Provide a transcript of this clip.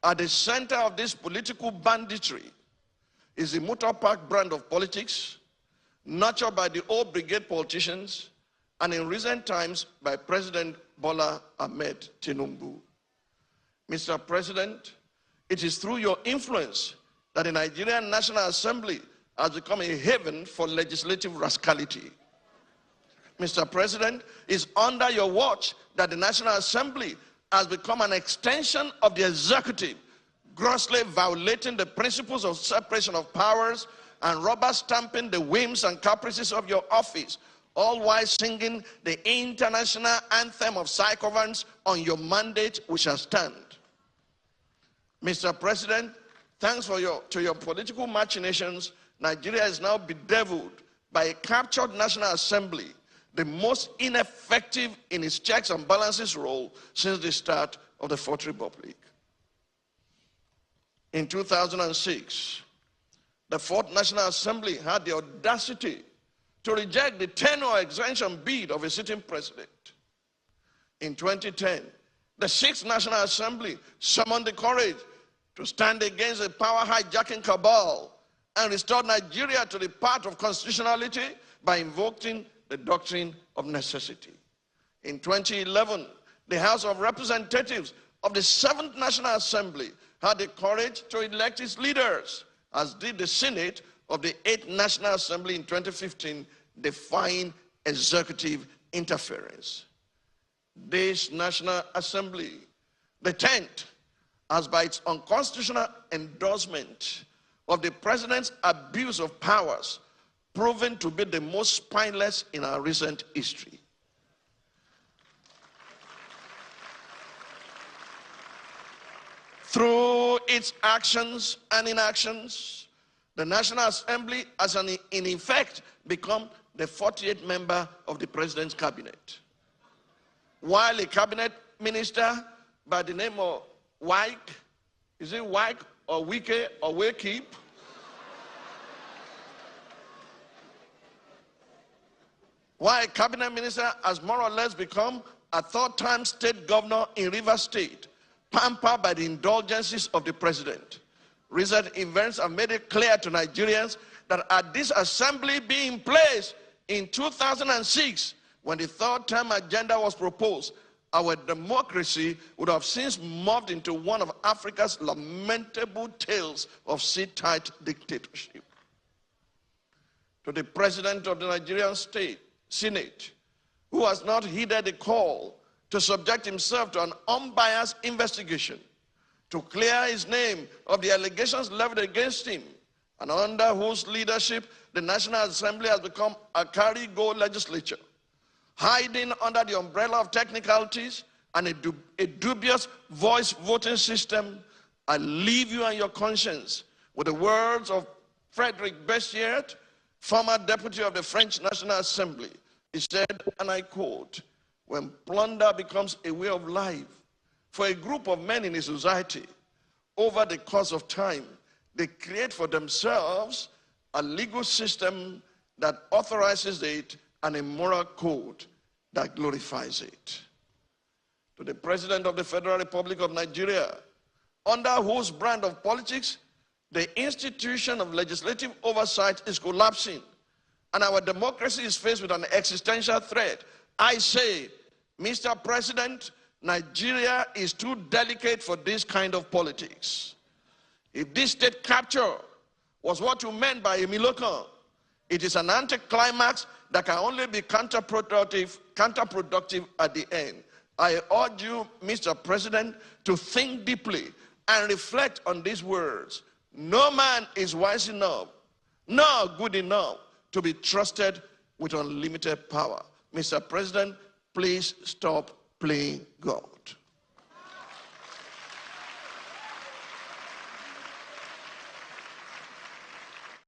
At the center of this political banditry is the motor park brand of politics, nurtured by the old brigade politicians, and in recent times by President Bola Ahmed Tinubu. Mr. President, it is through your influence that the Nigerian National Assembly has become a haven for legislative rascality. Mr. President, it's under your watch that the National Assembly has become an extension of the executive, grossly violating the principles of separation of powers and rubber stamping the whims and caprices of your office, all while singing the international anthem of psychoviolence on your mandate, we shall stand. Mr. President, thanks to your political machinations, Nigeria is now bedeviled by a captured National Assembly, the most ineffective in its checks and balances role since the start of the Fourth Republic. In 2006, the Fourth National Assembly had the audacity to reject the tenure extension bid of a sitting president. In 2010, the Sixth National Assembly summoned the courage to stand against the power hijacking cabal and restore Nigeria to the path of constitutionality by invoking the doctrine of necessity. In 2011, the House of Representatives of the Seventh National Assembly had the courage to elect its leaders, as did the Senate of the Eighth National Assembly in 2015, defying executive interference. This National Assembly, the 10th, has by its unconstitutional endorsement of the President's abuse of powers proven to be the most spineless in our recent history. Through its actions and inactions, the National Assembly has in effect become the 48th member of the President's cabinet. While a cabinet minister by the name of Wike, is it Wike or Wike or Wakeep? Why a cabinet minister has more or less become a third-time state governor in Rivers State, pampered by the indulgences of the president. Recent events have made it clear to Nigerians that had this assembly been in place in 2006, when the third-term agenda was proposed, our democracy would have since morphed into one of Africa's lamentable tales of sit-tight dictatorship. To the president of the Nigerian Senate, who has not heeded the call to subject himself to an unbiased investigation, to clear his name of the allegations leveled against him, and under whose leadership the National Assembly has become a carry-go legislature, hiding under the umbrella of technicalities and a dubious voice voting system, I leave you and your conscience with the words of Frederic Bessières, former deputy of the French National Assembly. He said, and I quote, "When plunder becomes a way of life for a group of men in a society, over the course of time, they create for themselves a legal system that authorizes it and a moral code that glorifies it." To the President of the Federal Republic of Nigeria, under whose brand of politics the institution of legislative oversight is collapsing and our democracy is faced with an existential threat, I say, Mr. President, Nigeria is too delicate for this kind of politics. If this state capture was what you meant by a Milokan, it is an anticlimax that can only be counterproductive at the end. I urge you, Mr. President, to think deeply and reflect on these words. No man is wise enough, nor good enough to be trusted with unlimited power. Mr. President, please stop playing God.